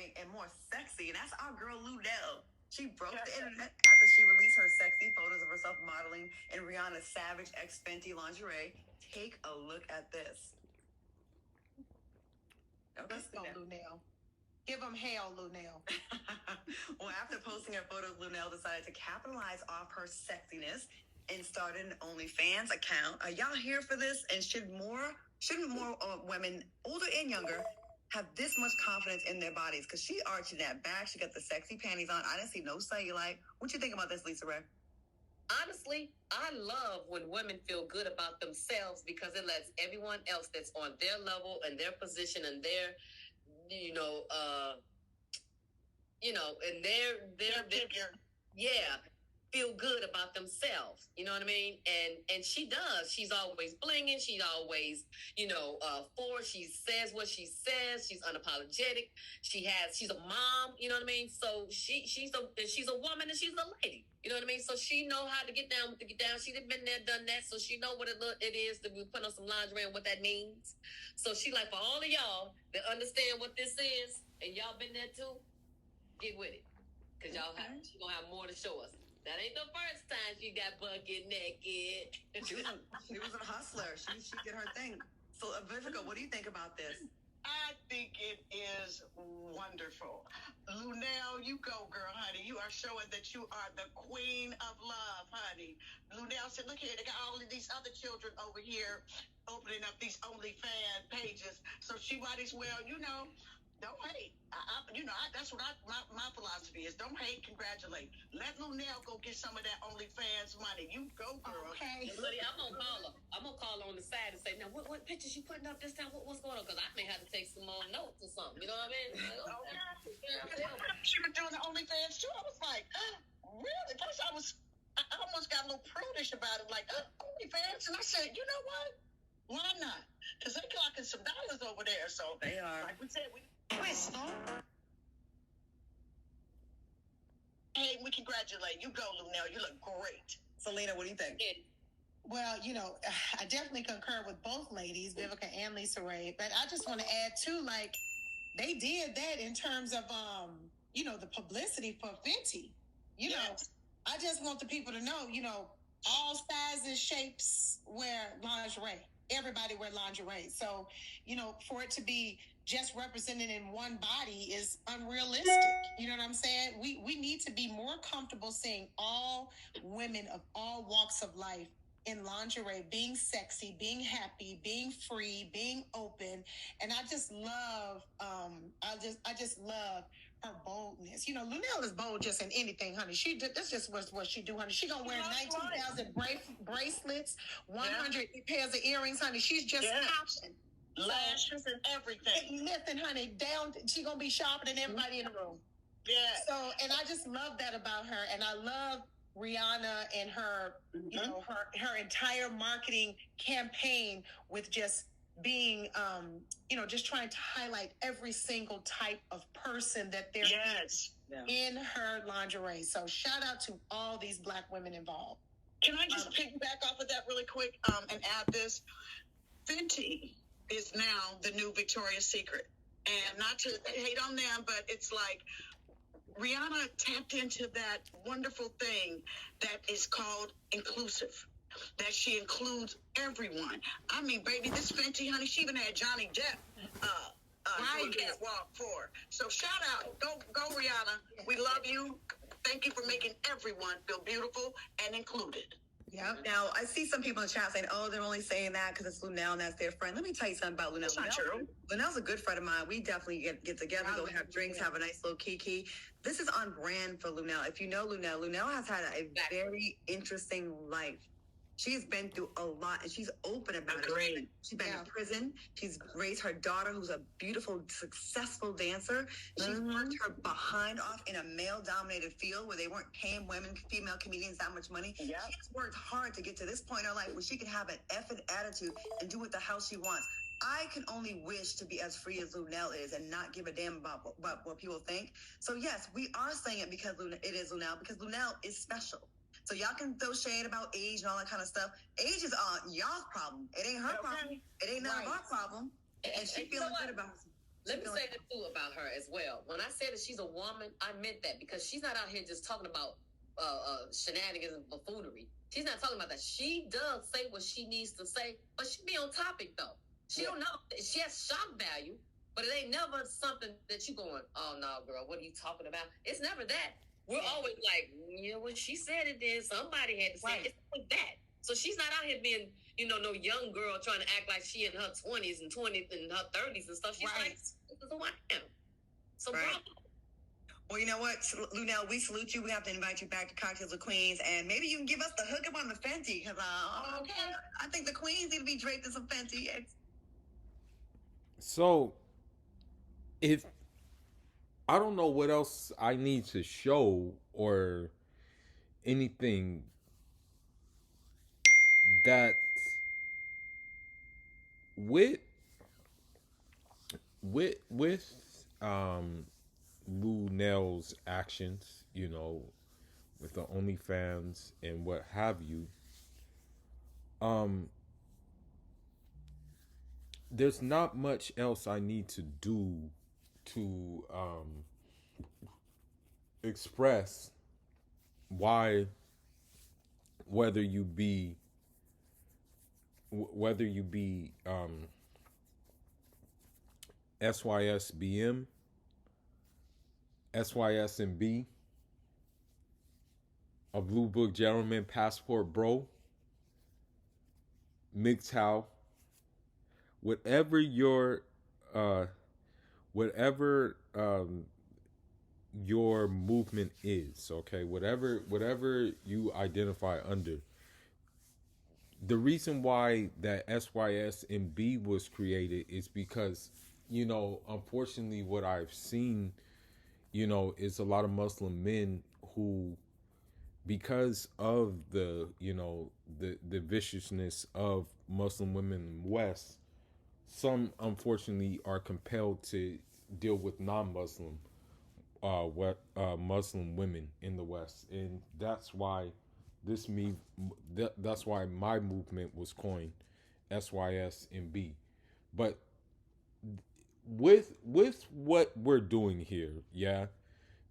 exciting and more sexy, and that's our girl Luenell. She broke the internet after she released her sexy photos of herself modeling in Rihanna's Savage X Fenty lingerie. Take a look at this. Okay, let's go, Luenell. Give them hell, Luenell. Well, after posting her photos, Luenell decided to capitalize off her sexiness and started an OnlyFans account. Are y'all here for this? And shouldn't more women, older and younger, have this much confidence in their bodies? Because she arched that back. She got the sexy panties on. I didn't see no cellulite. What you think about this, Lisa Ray? Honestly, I love when women feel good about themselves because it lets everyone else that's on their level and their position and their, and their feel good about themselves. You know what I mean? And she does. She's always blinging. She's always, she says what she says. She's unapologetic. She's a mom. You know what I mean? So she's a woman and she's a lady. You know what I mean? So she know how to get down. She's been there, done that. So she know what it is to be putting on some lingerie and what that means. So she like, for all of y'all that understand what this is, and y'all been there too, get with it. Because she gonna have more to show us. That ain't the first time she got bucket naked. She was a hustler. She did her thing. So, Vivica, what do you think about this? I think it is wonderful. Luenell, you go, girl, honey. You are showing that you are the queen of love, honey. Luenell said, look here, they got all of these other children over here opening up these OnlyFans pages. So she might as well, don't hate. That's what my philosophy is. Don't hate, congratulate. Let Luenell go get some of that OnlyFans money. You go, girl. Okay. Buddy, I'm gonna call her. I'm gonna call her on the side and say, now, what pictures you putting up this time? What's going on? Because I may have to take some more notes or something. You know what I mean? She was doing the OnlyFans too. I was like, really? First, I almost got a little prudish about it, like OnlyFans, and I said, you know what? Why not? Because they're clocking some dollars over there. So they are. Like we said, twist. Hey, we congratulate you. Go, Luenell. You look great. Selena, what do you think? Well, I definitely concur with both ladies, Vivica and Lisa Ray. But I just want to add too, like, they did that in terms of the publicity for Fenty. I just want the people to know, all sizes, shapes wear lingerie. Everybody wear lingerie. So, for it to be just represented in one body is unrealistic. You know what I'm saying? We need to be more comfortable seeing all women of all walks of life in lingerie, being sexy, being happy, being free, being open. And I just love, I just love her boldness. Luenell is bold just in anything, honey. That's just what she do, honey. She gonna wear 19,000 bracelets, 100 pairs of earrings, honey. She's just popping. Lashes and everything. Listen, honey, she gonna be sharper than everybody in the room. Yeah. So, and I just love that about her. And I love Rihanna and her, her entire marketing campaign with just being, just trying to highlight every single type of person that they're in her lingerie. So shout out to all these Black women involved. Can I just piggyback off of that really quick and add this? Fenty is now the new Victoria's Secret. And not to hate on them, but it's like Rihanna tapped into that wonderful thing that is called inclusive, that she includes everyone. I mean, baby, this Fenty, honey, she even had Johnny Depp catwalk for her. So shout out. Go, Rihanna. We love you. Thank you for making everyone feel beautiful and included. Yeah. Now, I see some people in the chat saying, oh, they're only saying that because it's Luenell and that's their friend. Let me tell you something about Luenell. That's not true. Luenell's a good friend of mine. We definitely get together, go have drinks, have a nice little kiki. This is on brand for Luenell. If you know Luenell has had a very interesting life. She's been through a lot, and she's open about it. She's been in prison. She's raised her daughter, who's a beautiful, successful dancer. She's worked her behind off in a male-dominated field where they weren't paying female comedians that much money. Yeah. She's worked hard to get to this point in her life where she can have an effing attitude and do what the hell she wants. I can only wish to be as free as Luenell is and not give a damn about what people think. So, yes, we are saying it because it is Luenell, because Luenell is special. So y'all can throw shade about age and all that kind of stuff. Age is y'all's problem. It ain't her problem. It ain't none of our problem. And she feeling good about it. Let me say this too about her as well. When I said that she's a woman, I meant that because she's not out here just talking about shenanigans and buffoonery. She's not talking about that. She does say what she needs to say, but she be on topic though. She don't know. She has shock value, but it ain't never something that you going, oh no, girl, what are you talking about? It's never that. We're always like, yeah, when she said it, then somebody had to say it. It's like that. So she's not out here being, no young girl trying to act like she in her 20s and her 30s and stuff. She's like, this is who I am. So bravo. Well, you know what, Luenell, we salute you. We have to invite you back to Cocktails with Queens, and maybe you can give us the hookup on the Fenty, because I think the Queens need to be draped in some Fenty. So, if I don't know what else I need to show or anything that with Luenell's actions, with the OnlyFans and what have you, there's not much else I need to do to express why, whether you be SYSBM, SYSMB, a Blue Book Gentleman, Passport Bro, MGTOW, whatever your movement is, okay, whatever you identify under. The reason why that SYSMB was created is because, unfortunately, what I've seen, is a lot of Muslim men who, because of the viciousness of Muslim women in the West, some unfortunately are compelled to deal with non-Muslim Muslim women in the West, and that's why that's why my movement was coined SYSMB. But with what we're doing here,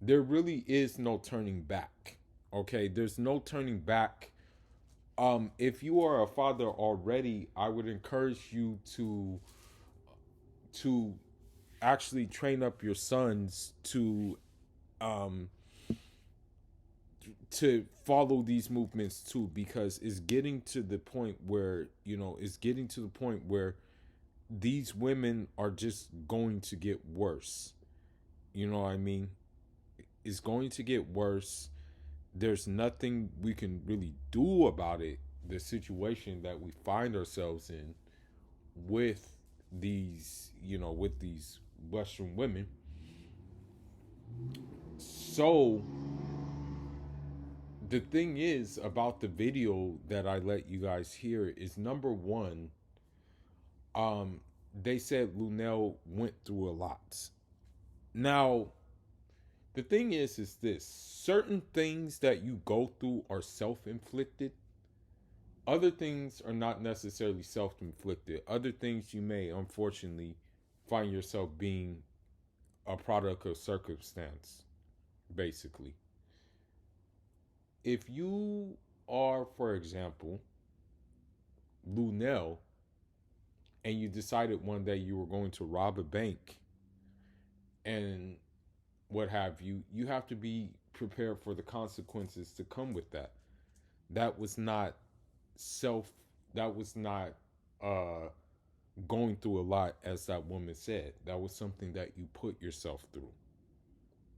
there really is no turning back. Okay, there's no turning back. If you are a father already, I would encourage you to actually train up your sons to follow these movements too, because it's getting to the point where these women are just going to get worse. You know what I mean? It's going to get worse. There's nothing we can really do about it. The situation that we find ourselves in with these Western women. So the thing is about the video that I let you guys hear is, number one, they said Luenell went through a lot. Now, the thing is this: certain things that you go through are self-inflicted. Other things are not necessarily self-inflicted. Other things you may unfortunately find yourself being a product of circumstance, basically. If you are, for example, Luenell, and you decided one day you were going to rob a bank and what have you, you have to be prepared for the consequences to come with that. That was not going through a lot, as that woman said. That was something that you put yourself through.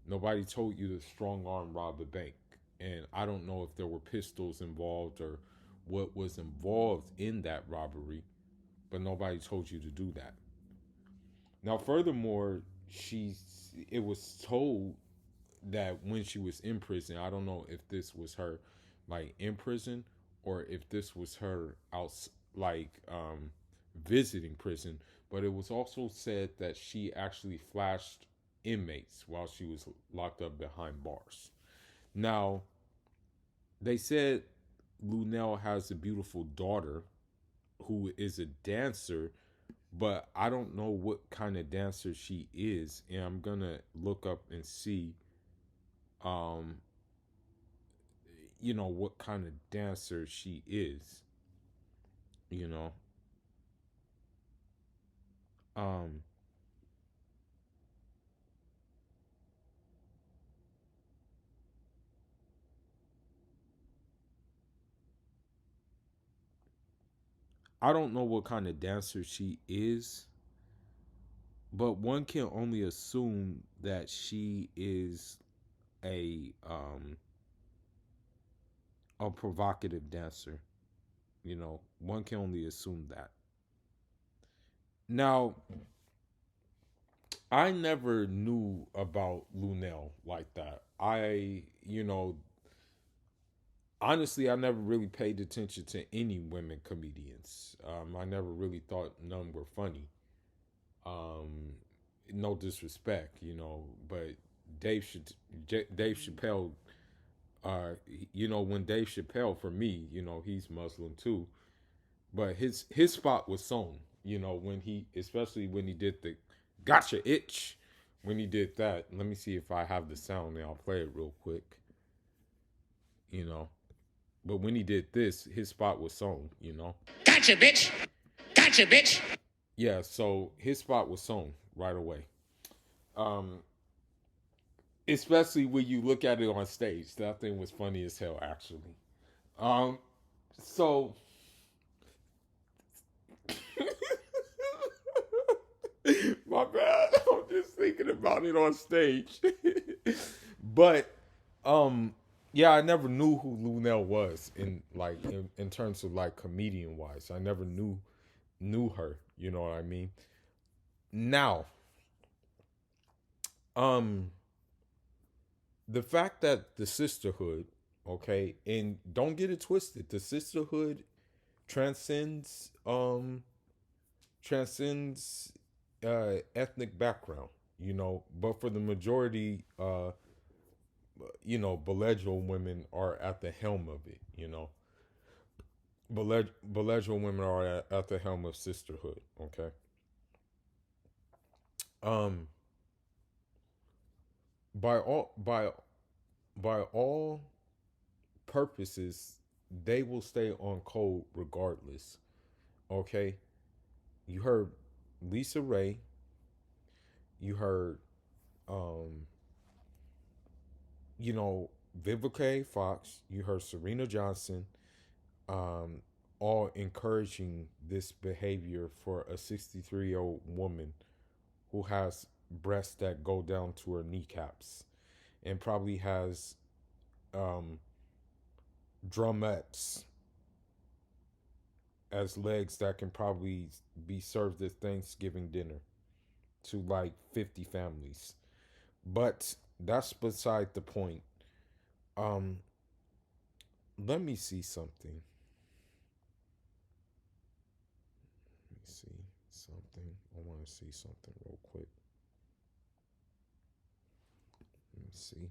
Nobody told you to strong arm rob a bank. And I don't know if there were pistols involved or what was involved in that robbery, but nobody told you to do that. Now, furthermore, it was told that when she was in prison, I don't know if this was her like in prison or if this was her out visiting prison, but it was also said that she actually flashed inmates while she was locked up behind bars. Now, they said Luenell has a beautiful daughter who is a dancer, but I don't know what kind of dancer she is, and I'm gonna look up and see, um, what kind of dancer she is. You know, um, I don't know what kind of dancer she is, but one can only assume that she is a provocative dancer. One can only assume that. Now, I never knew about Luenell like that. Honestly, I never really paid attention to any women comedians. I never really thought none were funny. Um, no disrespect, but Dave Dave Chappelle. When Dave Chappelle, for me, he's Muslim too, but his spot was sewn. Especially when he did the "Gotcha Itch," when he did that. Let me see if I have the sound and I'll play it real quick. You know, but when he did this, his spot was sewn. Gotcha, bitch. Gotcha, bitch. Yeah, so his spot was sewn right away. Um, Especially when you look at it on stage, that thing was funny as hell, actually. Um, so my bad. I'm just thinking about it on stage. But yeah, I never knew who Luenell was in terms of like comedian wise. I never knew her, you know what I mean? Now, um the fact that the sisterhood, okay, and don't get it twisted, the sisterhood transcends transcends ethnic background, but for the majority, Beledro women are at the helm of it. Beledro women are at the helm of sisterhood. Okay. Um. By all purposes, they will stay on code regardless. Okay. You heard Lisa Ray. You heard, um, Vivica Fox. You heard Serena Johnson. Um, all encouraging this behavior for a 63-year-old woman who has breasts that go down to her kneecaps and probably has um, drumettes as legs that can probably be served as Thanksgiving dinner to like 50 families. But that's beside the point. Um, Let me see something. Let me see something. I want to see something real quick. Let me see.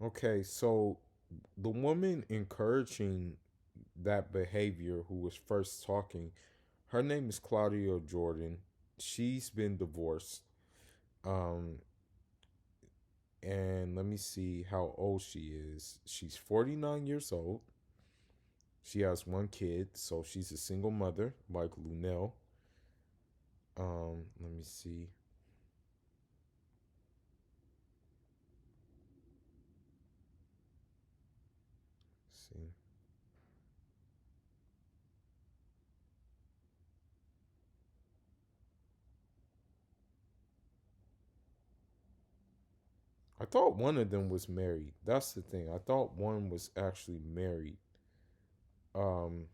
Okay, so the woman encouraging that behavior who was first talking, her name is Claudia Jordan. She's been divorced. Um, and let me see how old she is. She's 49 years old. She has one kid, so she's a single mother, like Luenell. Let me see. See. I thought one of them was married. That's the thing. I thought one was actually married. Um,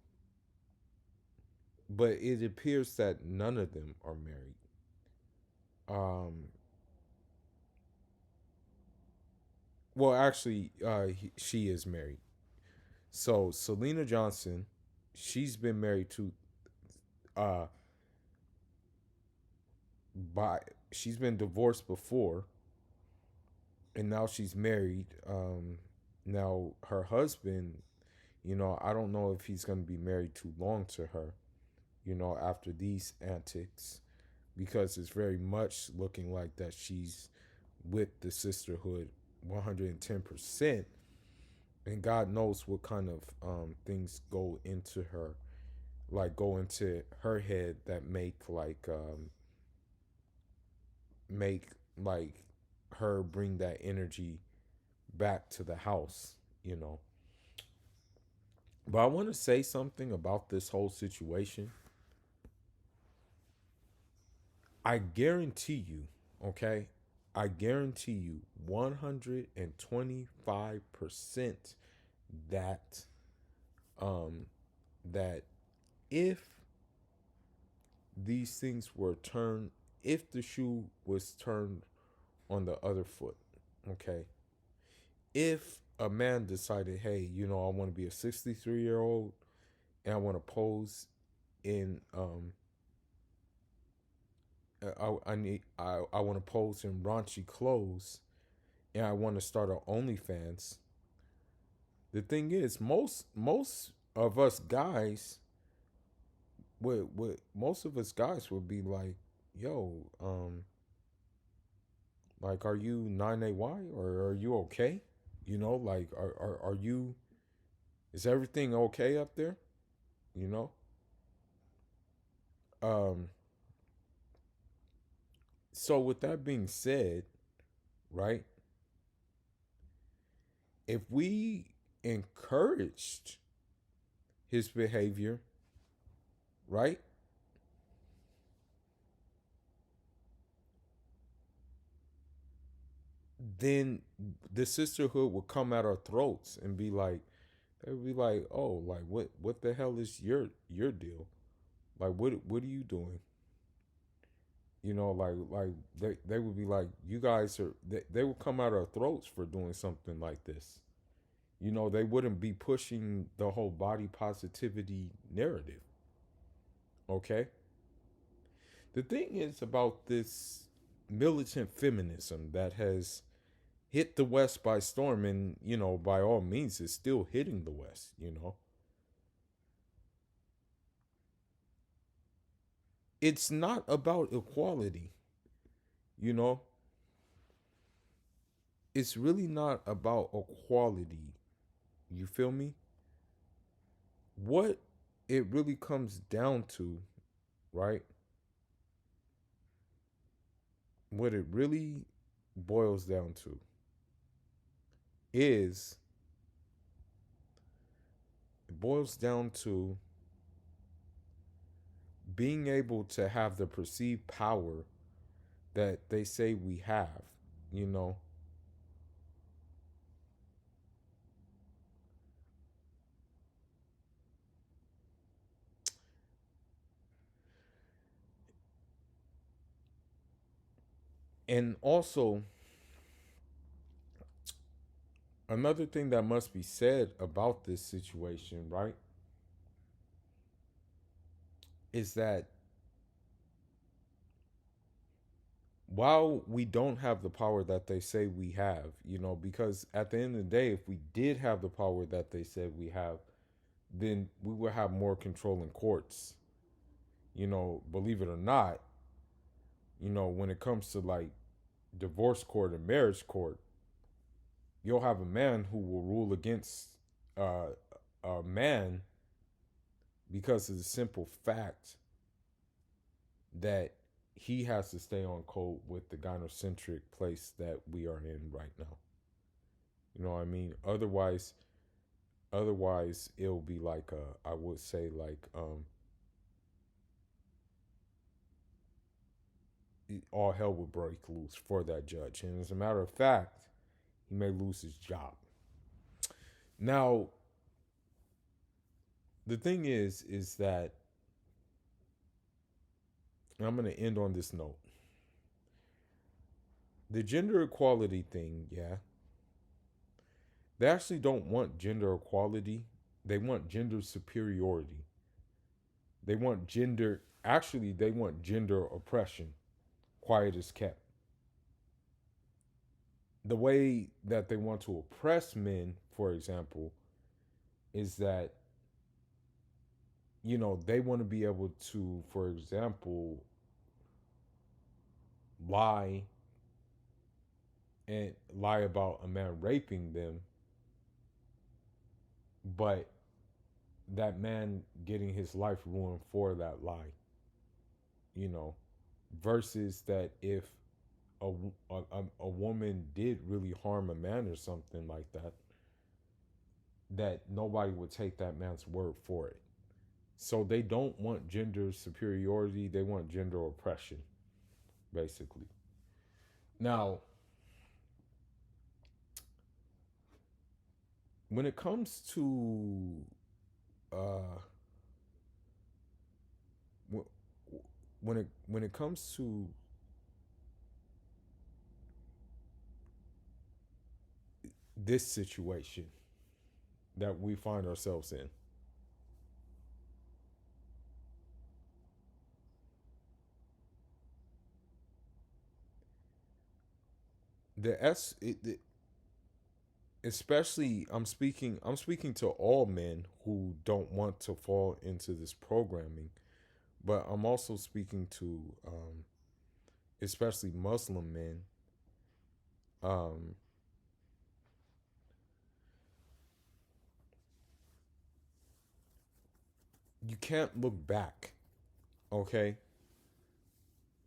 but it appears that none of them are married. Um, well, actually, she is married. So Selena Johnson, she's been married to, uh, by she's been divorced before, and now she's married. Now her husband, I don't know if he's going to be married too long to her, after these antics, because it's very much looking like that she's with the sisterhood 110%. And God knows what kind of things go into her, like go into her head that make like her bring that energy back to the house, you know. But I want to say something about this whole situation. I guarantee you, okay? I guarantee you 125% that um that if these things were turned if the shoe was turned on the other foot, okay? If a man decided, hey, I want to be a 63-year-old and I want to pose in I want to pose in raunchy clothes and I want to start an OnlyFans. The thing is, most of us guys, what most of us guys would be like, yo, like, are you 9AY or are you okay? Like, are you? Is everything okay up there? You know. Um. So with that being said, right? If we encouraged his behavior, right? Then the sisterhood would come at our throats and be like, they would be like, oh, like what the hell is your deal? Like what are you doing? Like they would be like, you guys are they would come out our throats for doing something like this. They wouldn't be pushing the whole body positivity narrative. Okay? The thing is about this militant feminism that has hit the West by storm, and by all means is still hitting the West. It's not about equality. you know it's really not about equality. You feel me? What it really comes down to, right? What it really boils down to is it boils down to being able to have the perceived power that they say we have, you know. And also, another thing that must be said about this situation, right, is that while we don't have the power that they say we have, because at the end of the day, if we did have the power that they said we have, then we would have more control in courts. Believe it or not, when it comes to like divorce court and marriage court, you'll have a man who will rule against uh, a man because of the simple fact that he has to stay on code with the gynocentric place that we are in right now. You know what I mean? Otherwise it'll be like I would say like all hell would break loose for that judge. And as a matter of fact, he may lose his job. Now, the thing is that, and I'm going to end on this note. The gender equality thing, yeah. They actually don't want gender equality. They want gender superiority. They want gender oppression. Quiet as kept. the way that they want to oppress men, for example, is that, they want to be able to, for example, lie and lie about a man raping them, but that man getting his life ruined for that lie, you know, versus that if a woman did really harm a man or something like that, that nobody would take that man's word for it. So they don't want gender superiority, they want gender oppression, basically. Now, when it comes to uh when it comes to this situation that we find ourselves in, the s it, especially I'm speaking to all men who don't want to fall into this programming, but I'm also speaking to especially Muslim men. um you can't look back, okay?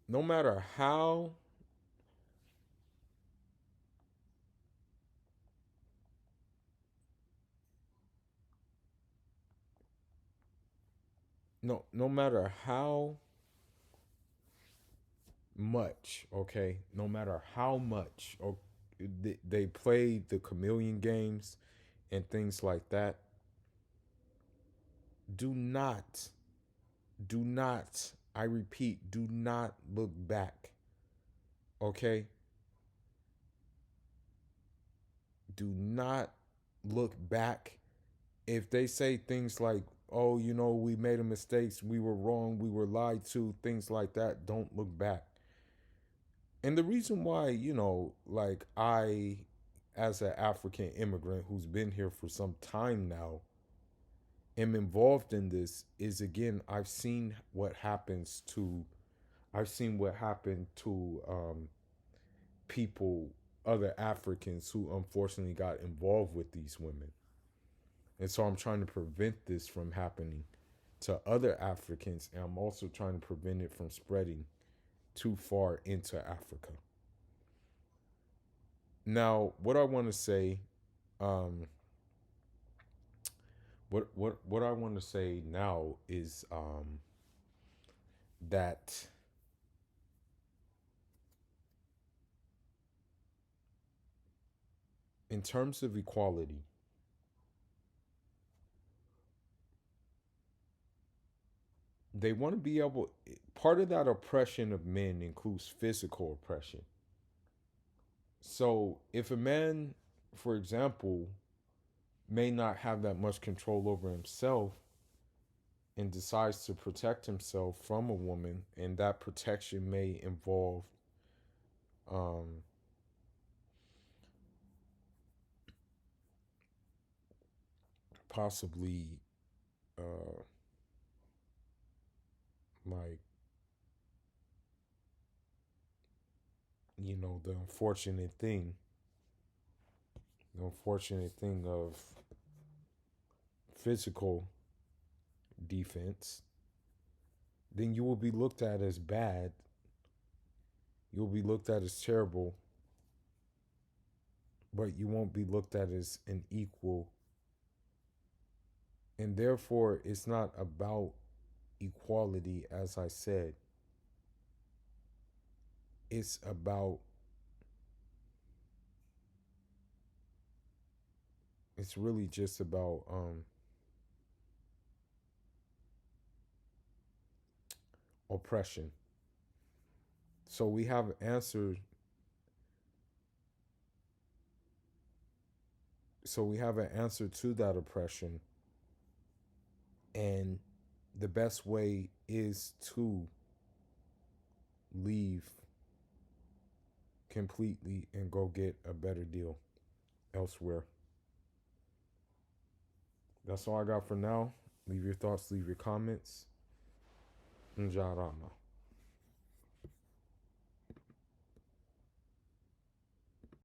No matter how no matter how much, okay? No matter how much, they play the chameleon games and things like that. Do not, do not, I repeat, do not look back, okay? Do not look back. If they say things like, oh, we made a mistake, we were wrong, we were lied to, things like that, don't look back. And the reason why, like as an African immigrant who's been here for some time now, am involved in this is, again, I've seen what happened to people, other Africans who unfortunately got involved with these women. And so I'm trying to prevent this from happening to other Africans, and I'm also trying to prevent it from spreading too far into Africa. Now, what I want to say, um, what I want to say now is that in terms of equality, they want to be able. Part of that oppression of men includes physical oppression. So if a man, for example, may not have that much control over himself and decides to protect himself from a woman, and that protection may involve um, possibly uh, like, the unfortunate thing of physical defense, then you will be looked at as bad. You'll be looked at as terrible, but you won't be looked at as an equal. And therefore, it's not about equality, as I said. It's about, it's really just about oppression. So we have answered. So we have an answer to that oppression, and the best way is to leave completely and go get a better deal elsewhere. That's all I got for now. Leave your thoughts, leave your comments. Njarama.